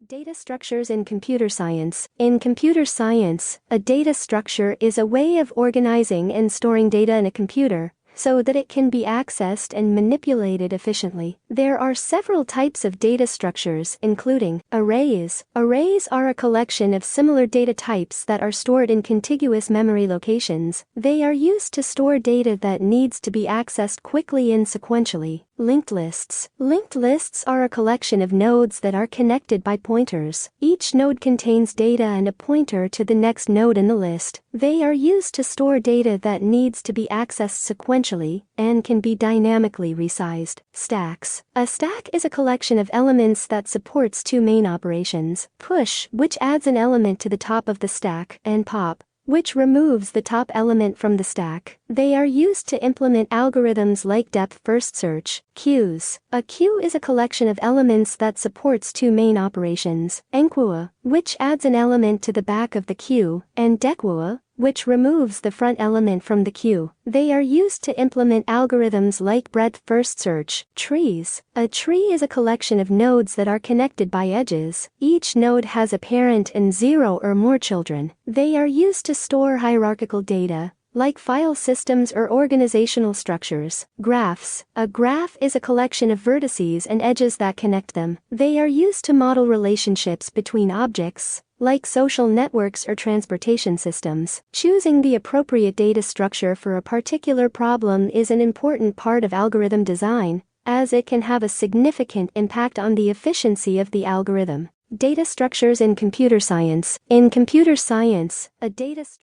Data structures in computer science. In computer science, a data structure is a way of organizing and storing data in a computer so that it can be accessed and manipulated efficiently. There are several types of data structures, including arrays. Arrays are a collection of similar data types that are stored in contiguous memory locations. They are used to store data that needs to be accessed quickly and sequentially. Linked lists. Linked lists are a collection of nodes that are connected by pointers. Each node contains data and a pointer to the next node in the list. They are used to store data that needs to be accessed sequentially and can be dynamically resized. Stacks. A stack is a collection of elements that supports two main operations: push, which adds an element to the top of the stack, and pop, which removes the top element from the stack. They are used to implement algorithms like depth-first search. Queues. A queue is a collection of elements that supports two main operations: enqueue, which adds an element to the back of the queue, and dequeue, which removes the front element from the queue. They are used to implement algorithms like breadth-first search. Trees. A tree is a collection of nodes that are connected by edges. Each node has a parent and 0 or more children. They are used to store hierarchical data, like file systems or organizational structures. Graphs. A graph is a collection of vertices and edges that connect them. They are used to model relationships between objects, like social networks or transportation systems. Choosing the appropriate data structure for a particular problem is an important part of algorithm design, as it can have a significant impact on the efficiency of the algorithm. Data structures in computer science. In computer science, a data